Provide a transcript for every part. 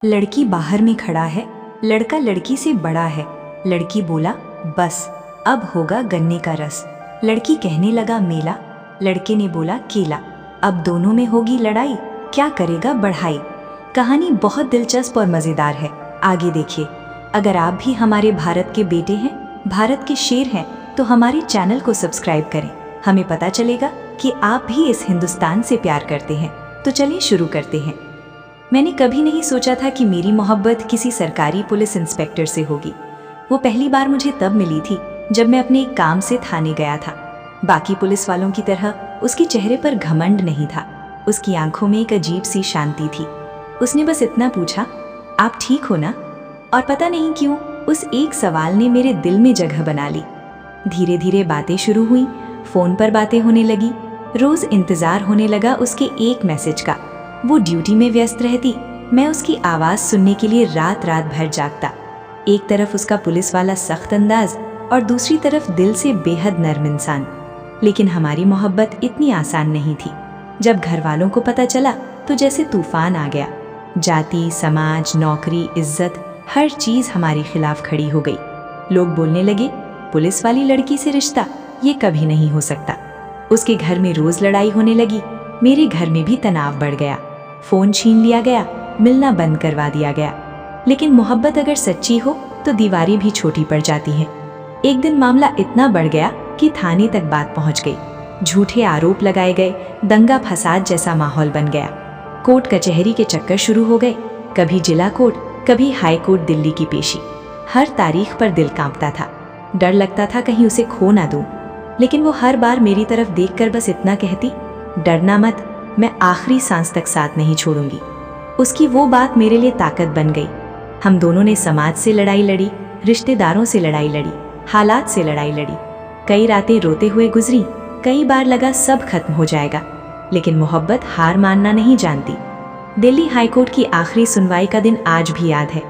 लड़की बाहर में खड़ा है, लड़का लड़की से बड़ा है। लड़की बोला बस अब होगा गन्ने का रस। लड़की कहने लगा मेला, लड़के ने बोला केला। अब दोनों में होगी लड़ाई, क्या करेगा बढ़ाई। कहानी बहुत दिलचस्प और मज़ेदार है, आगे देखिए। अगर आप भी हमारे भारत के बेटे हैं, भारत के शेर हैं, तो हमारे चैनल को सब्सक्राइब करें। हमें पता चलेगा कि आप भी इस हिंदुस्तान से प्यार करते हैं। तो चलिए शुरू करते हैं। मैंने कभी नहीं सोचा था कि मेरी मोहब्बत किसी सरकारी पुलिस इंस्पेक्टर से होगी। वो पहली बार मुझे तब मिली थी जब मैं अपने एक काम से थाने गया था। बाकी पुलिस वालों की तरह उसके चेहरे पर घमंड नहीं था, उसकी आंखों में एक अजीब सी शांति थी। उसने बस इतना पूछा, आप ठीक हो ना? और पता नहीं क्यों उस एक सवाल ने मेरे दिल में जगह बना ली। धीरे धीरे बातें शुरू हुई, फ़ोन पर बातें होने लगी। रोज़ इंतज़ार होने लगा उसके एक मैसेज का। वो ड्यूटी में व्यस्त रहती, मैं उसकी आवाज़ सुनने के लिए रात रात भर जागता। एक तरफ उसका पुलिस वाला सख्त अंदाज और दूसरी तरफ दिल से बेहद नर्म इंसान। लेकिन हमारी मोहब्बत इतनी आसान नहीं थी। जब घर वालों को पता चला तो जैसे तूफान आ गया। जाति, समाज, नौकरी, इज्जत, हर चीज़ हमारे खिलाफ खड़ी हो गई। लोग बोलने लगे, पुलिस वाली लड़की से रिश्ता, ये कभी नहीं हो सकता। उसके घर में रोज़ लड़ाई होने लगी, मेरे घर में भी तनाव बढ़ गया। फ़ोन छीन लिया गया, मिलना बंद करवा दिया गया। लेकिन मोहब्बत अगर सच्ची हो तो दीवारें भी छोटी पड़ जाती हैं। एक दिन मामला इतना बढ़ गया कि थाने तक बात पहुंच गई। झूठे आरोप लगाए गए, दंगा फसाद जैसा माहौल बन गया। कोर्ट कचहरी के चक्कर शुरू हो गए, कभी जिला कोर्ट, कभी हाई कोर्ट दिल्ली की पेशी। हर तारीख पर दिल कांपता था, डर लगता था कहीं उसे खो ना दूं। लेकिन वो हर बार मेरी तरफ देखकर बस इतना कहती, डरना मत, मैं आखिरी सांस तक साथ नहीं छोड़ूंगी। उसकी वो बात मेरे लिए ताकत बन गई। हम दोनों ने समाज से लड़ाई लड़ी, रिश्तेदारों से लड़ाई लड़ी, हालात से लड़ाई लड़ी। कई रातें रोते हुए गुजरी, कई बार लगा सब खत्म हो जाएगा। लेकिन मोहब्बत हार मानना नहीं जानती। दिल्ली हाईकोर्ट की आखिरी सुनवाई का दिन आज भी याद है।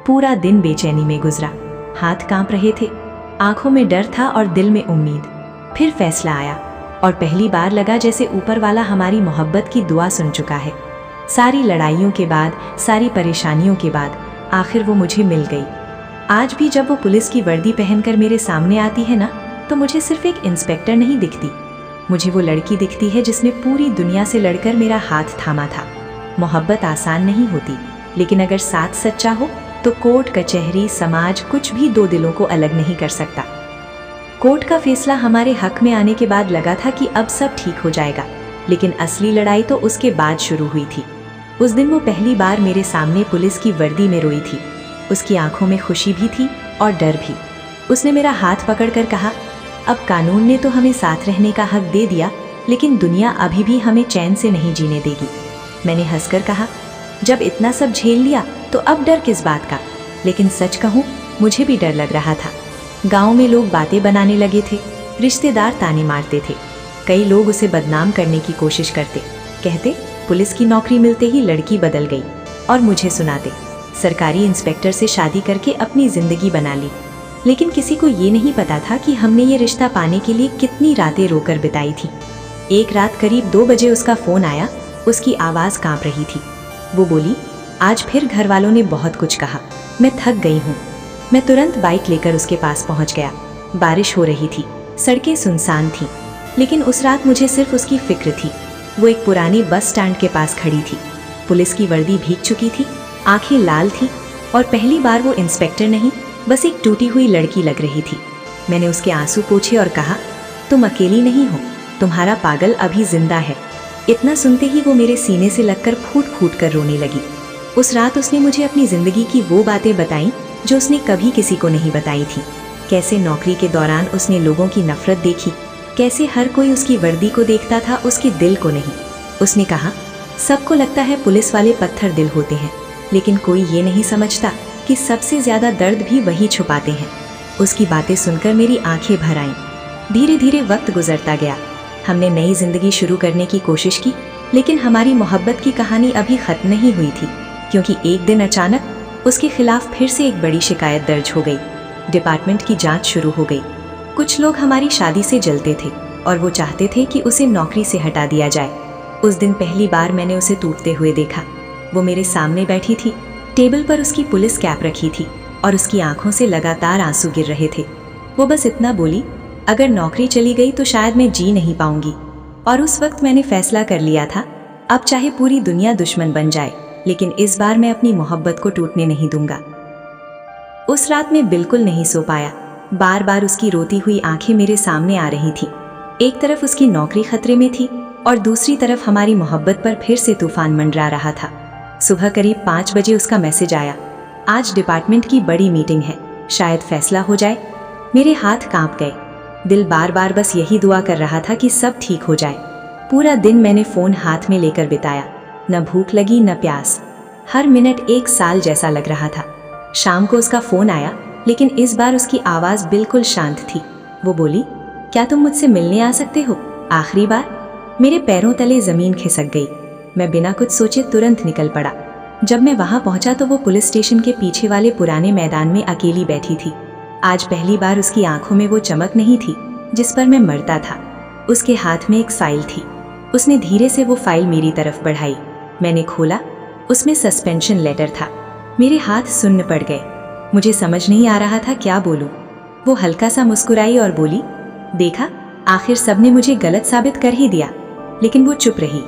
पूरा दिन बेचैनी में गुजरा, हाथ कांप रहे थे, आंखों में डर था और दिल में उम्मीद। फिर फैसला आया और पहली बार लगा जैसे ऊपर वाला हमारी मोहब्बत की दुआ सुन चुका है। सारी लड़ाइयों के बाद, सारी परेशानियों के बाद आखिर वो मुझे मिल गई। आज भी जब वो पुलिस की वर्दी पहनकर मेरे सामने आती है ना, तो मुझे सिर्फ एक इंस्पेक्टर नहीं दिखती, मुझे वो लड़की दिखती है जिसने पूरी दुनिया से लड़कर मेरा हाथ थामा था। मोहब्बत आसान नहीं होती, लेकिन अगर साथ सच्चा हो तो कोर्ट, कचहरी, समाज कुछ भी दो दिलों को अलग नहीं कर सकता। कोर्ट का फैसला हमारे हक में आने के बाद लगा था कि अब सब ठीक हो जाएगा, लेकिन असली लड़ाई तो उसके बाद शुरू हुई थी। उस दिन वो पहली बार मेरे सामने पुलिस की वर्दी में रोई थी। उसकी आंखों में खुशी भी थी और डर भी। उसने मेरा हाथ पकड़कर कहा, अब कानून ने तो हमें साथ रहने का हक दे दिया, लेकिन दुनिया अभी भी हमें चैन से नहीं जीने देगी। मैंने हंसकर कहा, जब इतना सब झेल लिया तो अब डर किस बात का। लेकिन सच कहूँ, मुझे भी डर लग रहा था। गांव में लोग बातें बनाने लगे थे, रिश्तेदार ताने मारते थे, कई लोग उसे बदनाम करने की कोशिश करते, कहते पुलिस की नौकरी मिलते ही लड़की बदल गई, और मुझे सुनाते सरकारी इंस्पेक्टर से शादी करके अपनी जिंदगी बना ली। लेकिन किसी को ये नहीं पता था कि हमने ये रिश्ता पाने के लिए कितनी रातें रोकर बिताई थी। एक रात करीब 2 बजे उसका फ़ोन आया, उसकी आवाज़ कांप रही थी। वो बोली, आज फिर घर वालों ने बहुत कुछ कहा, मैं थक गई हूँ। मैं तुरंत बाइक लेकर उसके पास पहुँच गया। बारिश हो रही थी, सड़कें सुनसान थीं, लेकिन उस रात मुझे सिर्फ उसकी फिक्र थी। वो एक पुरानी बस स्टैंड के पास खड़ी थी, पुलिस की वर्दी भीग चुकी थी, आंखें लाल थी, और पहली बार वो इंस्पेक्टर नहीं, बस एक टूटी हुई लड़की लग रही थी। मैंने उसके आंसू पोंछे और कहा, तुम अकेली नहीं हो, तुम्हारा पागल अभी जिंदा है। इतना सुनते ही वो मेरे सीने से लगकर फूट फूट कर रोने लगी। उस रात उसने मुझे अपनी जिंदगी की वो बातें बताईं जो उसने कभी किसी को नहीं बताई थी। कैसे नौकरी के दौरान उसने लोगों की नफरत देखी, कैसे हर कोई उसकी वर्दी को देखता था, उसके दिल को नहीं। उसने कहा, सबको लगता है पुलिस वाले पत्थर दिल होते हैं, लेकिन कोई ये नहीं समझता कि सबसे ज़्यादा दर्द भी वही छुपाते हैं। उसकी बातें सुनकर मेरी आंखें भर आईं। धीरे धीरे वक्त गुजरता गया, हमने नई जिंदगी शुरू करने की कोशिश की, लेकिन हमारी मोहब्बत की कहानी अभी ख़त्म नहीं हुई थी, क्योंकि एक दिन अचानक उसके खिलाफ फिर से एक बड़ी शिकायत दर्ज हो गई। डिपार्टमेंट की जांच शुरू हो गई। कुछ लोग हमारी शादी से जलते थे और वो चाहते थे कि उसे नौकरी से हटा दिया जाए। उस दिन पहली बार मैंने उसे टूटते हुए देखा। वो मेरे सामने बैठी थी, टेबल पर उसकी पुलिस कैप रखी थी और उसकी आंखों से लगातार आंसू गिर रहे थे। वो बस इतना बोली, अगर नौकरी चली गई तो शायद मैं जी नहीं पाऊंगी। और उस वक्त मैंने फैसला कर लिया था, अब चाहे पूरी दुनिया दुश्मन बन जाए, लेकिन इस बार मैं अपनी मोहब्बत को टूटने नहीं दूंगा। उस रात मैं बिल्कुल नहीं सो पाया। बार बार उसकी रोती हुई आंखें मेरे सामने आ रही थीं। एक तरफ उसकी नौकरी खतरे में थी और दूसरी तरफ हमारी मोहब्बत पर फिर से तूफान मंडरा रहा था। सुबह करीब 5 बजे उसका मैसेज आया, आज डिपार्टमेंट की बड़ी मीटिंग है, शायद फैसला हो जाए। मेरे हाथ कांप गए। दिल बार बार बस यही दुआ कर रहा था कि सब ठीक हो जाए। पूरा दिन मैंने फ़ोन हाथ में लेकर बिताया। न भूख लगी न प्यास। हर मिनट एक साल जैसा लग रहा था। शाम को उसका फ़ोन आया, लेकिन इस बार उसकी आवाज़ बिल्कुल शांत थी। वो बोली, क्या तुम मुझसे मिलने आ सकते हो आखिरी बार? मेरे पैरों तले ज़मीन खिसक गई। मैं बिना कुछ सोचे तुरंत निकल पड़ा। जब मैं वहाँ पहुँचा तो वो पुलिस स्टेशन के पीछे वाले पुराने मैदान में अकेली बैठी थी। आज पहली बार उसकी आंखों में वो चमक नहीं थी जिस पर मैं मरता था। उसके हाथ में एक फाइल थी। उसने धीरे से वो फाइल मेरी तरफ बढ़ाई। मैंने खोला, उसमें सस्पेंशन लेटर था। मेरे हाथ सुन्न पड़ गए। मुझे समझ नहीं आ रहा था क्या बोलूं। वो हल्का सा मुस्कुराई और बोली, देखा, आखिर सबने मुझे गलत साबित कर ही दिया। लेकिन वो चुप रही।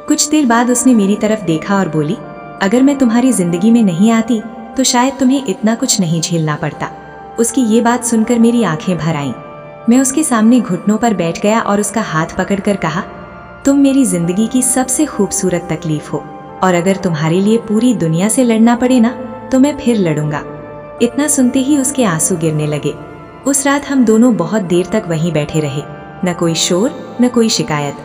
कुछ देर बाद उसने मेरी तरफ देखा और बोली, अगर मैं तुम्हारी जिंदगी में नहीं आती तो शायद तुम्हें इतना कुछ नहीं झेलना पड़ता। उसकी ये बात सुनकर मेरी आंखें भर आईं। मैं उसके सामने घुटनों पर बैठ गया और उसका हाथ पकड़कर कहा, तुम मेरी जिंदगी की सबसे खूबसूरत तकलीफ हो, और अगर तुम्हारे लिए पूरी दुनिया से लड़ना पड़े ना तो मैं फिर लड़ूंगा। इतना सुनते ही उसके आंसू गिरने लगे। उस रात हम दोनों बहुत देर तक वहीं बैठे रहे। न कोई शोर न कोई शिकायत,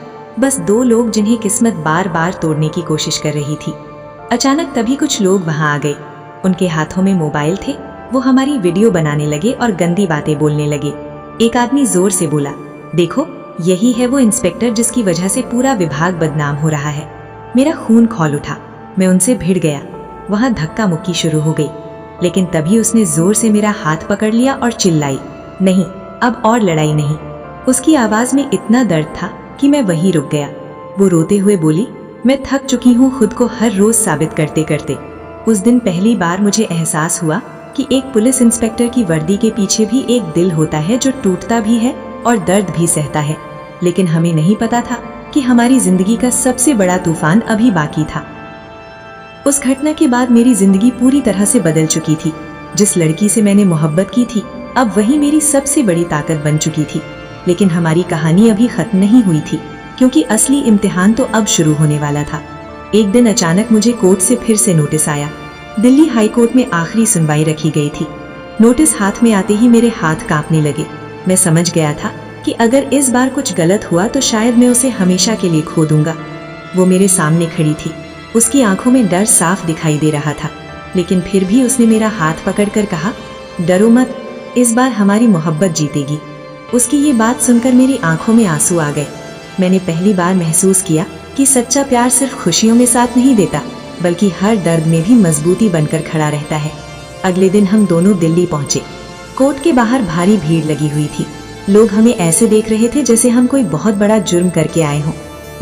बस दो लोग जिन्हें किस्मत बार बार तोड़ने की कोशिश कर रही थी। अचानक तभी कुछ लोग वहां आ गए। उनके हाथों में मोबाइल थे। वो हमारी वीडियो बनाने लगे और गंदी बातें बोलने लगे। एक आदमी जोर से बोला, देखो, यही है वो इंस्पेक्टर जिसकी वजह से पूरा विभाग बदनाम हो रहा है। मेरा खून खौल उठा। मैं उनसे भिड़ गया। वहां धक्का मुक्की शुरू हो गई, लेकिन तभी उसने जोर से मेरा हाथ पकड़ लिया और चिल्लाई, नहीं, अब और लड़ाई नहीं। उसकी आवाज में इतना दर्द था कि मैं वहीं रुक गया। वो रोते हुए बोली, मैं थक चुकी हूँ खुद को हर रोज साबित करते करते। उस दिन पहली बार मुझे एहसास हुआ कि एक पुलिस इंस्पेक्टर की वर्दी के पीछे भी एक दिल होता है जो टूटता भी है और दर्द भी सहता है। लेकिन हमें नहीं पता था कि हमारी जिंदगी का सबसे बड़ा तूफान अभी बाकी था। उस घटना के बाद मेरी जिंदगी पूरी तरह से बदल चुकी थी। जिस लड़की से मैंने मोहब्बत की थी, अब वही मेरी सबसे बड़ी ताकत बन चुकी थी। लेकिन हमारी कहानी अभी खत्म नहीं हुई थी, क्योंकि असली इम्तिहान तो अब शुरू होने वाला था। एक दिन अचानक मुझे कोर्ट से फिर से नोटिस आया। दिल्ली हाई कोर्ट में आखिरी सुनवाई रखी गई थी। नोटिस हाथ में आते ही मेरे हाथ कांपने लगे। मैं समझ गया था कि अगर इस बार कुछ गलत हुआ तो शायद मैं उसे हमेशा के लिए खो दूंगा। वो मेरे सामने खड़ी थी। उसकी आंखों में डर साफ दिखाई दे रहा था, लेकिन फिर भी उसने मेरा हाथ पकड़कर कहा, डरो मत, इस बार हमारी मोहब्बत जीतेगी। उसकी ये बात सुनकर मेरी आंखों में आंसू आ गए। मैंने पहली बार महसूस किया कि सच्चा प्यार सिर्फ खुशियों में साथ नहीं देता, बल्कि हर दर्द में भी मजबूती बनकर खड़ा रहता है। अगले दिन हम दोनों दिल्ली पहुंचे। कोर्ट के बाहर भारी भीड़ लगी हुई थी। लोग हमें ऐसे देख रहे थे जैसे हम कोई बहुत बड़ा जुर्म करके आए हों,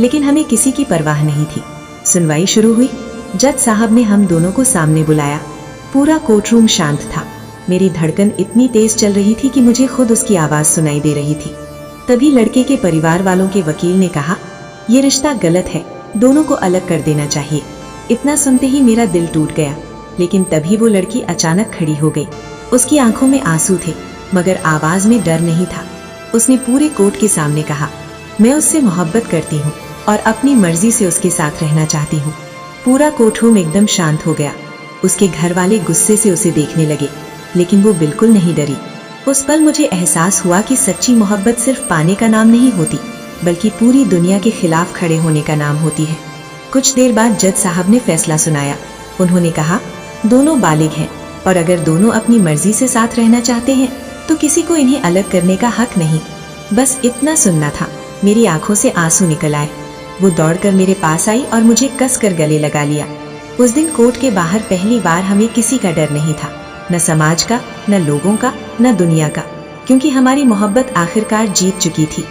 लेकिन हमें किसी की परवाह नहीं थी। सुनवाई शुरू हुई। जज साहब ने हम दोनों को सामने बुलाया। पूरा कोर्ट रूम शांत था। मेरी धड़कन इतनी तेज चल रही थी कि मुझे खुद उसकी आवाज सुनाई दे रही थी। तभी लड़के के परिवार वालों के वकील ने कहा, ये रिश्ता गलत है, दोनों को अलग कर देना चाहिए। इतना सुनते ही मेरा दिल टूट गया। लेकिन तभी वो लड़की अचानक खड़ी हो गई। उसकी आंखों में आंसू थे, मगर आवाज में डर नहीं था। उसने पूरे कोर्ट के सामने कहा, मैं उससे मोहब्बत करती हूँ और अपनी मर्जी से उसके साथ रहना चाहती हूँ। पूरा कोर्ट रूम एकदम शांत हो गया। उसके घर वाले गुस्से से उसे देखने लगे, लेकिन वो बिल्कुल नहीं डरी। उस पल मुझे एहसास हुआ कि सच्ची मोहब्बत सिर्फ पाने का नाम नहीं होती, बल्कि पूरी दुनिया के खिलाफ खड़े होने का नाम होती है। कुछ देर बाद जज साहब ने फैसला सुनाया। उन्होंने कहा, दोनों बालिग हैं और अगर दोनों अपनी मर्जी से साथ रहना चाहते हैं तो किसी को इन्हें अलग करने का हक नहीं। बस इतना सुनना था। मेरी आंखों से आंसू निकल आए। वो दौड़कर मेरे पास आई और मुझे कसकर गले लगा लिया। उस दिन कोर्ट के बाहर पहली बार हमें किसी का डर नहीं था, न समाज का, न लोगों का, न दुनिया का, क्योंकि हमारी मोहब्बत आखिरकार जीत चुकी थी।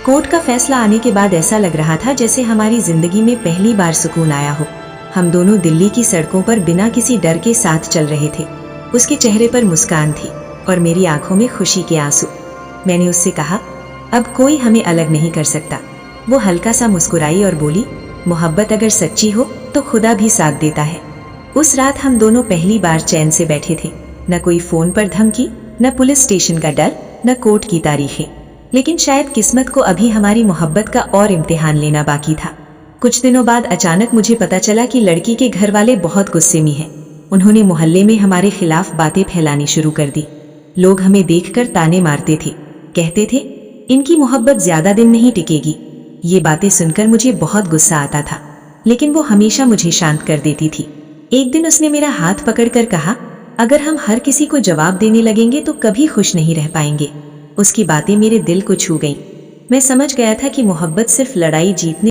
कोर्ट का फैसला आने के बाद ऐसा लग रहा था जैसे हमारी जिंदगी में पहली बार सुकून आया हो। हम दोनों दिल्ली की सड़कों पर बिना किसी डर के साथ चल रहे थे। उसके चेहरे पर मुस्कान थी और मेरी आंखों में खुशी के आंसू। मैंने उससे कहा, अब कोई हमें अलग नहीं कर सकता। वो हल्का सा मुस्कुराई और बोली, मोहब्बत अगर सच्ची हो तो खुदा भी साथ देता है। उस रात हम दोनों पहली बार चैन से बैठे थे। न कोई फोन पर धमकी, न पुलिस स्टेशन का डर, न कोर्ट की तारीखें। लेकिन शायद किस्मत को अभी हमारी मोहब्बत का और इम्तिहान लेना बाकी था। कुछ दिनों बाद अचानक मुझे पता चला कि लड़की के घर वाले बहुत गुस्से में हैं। उन्होंने मोहल्ले में हमारे खिलाफ बातें फैलानी शुरू कर दी। लोग हमें देखकर ताने मारते थे, कहते थे इनकी मोहब्बत ज्यादा दिन नहीं टिकेगी। ये बातें सुनकर मुझे बहुत गुस्सा आता था, लेकिन वो हमेशा मुझे शांत कर देती थी। एक दिन उसने मेरा हाथ पकड़कर कहा, अगर हम हर किसी को जवाब देने लगेंगे तो कभी खुश नहीं रह पाएंगे। उसकी बातें मेरे दिल को छू गईं। मैं समझ गया था कि मोहब्बत सिर्फ लड़ाई जीतने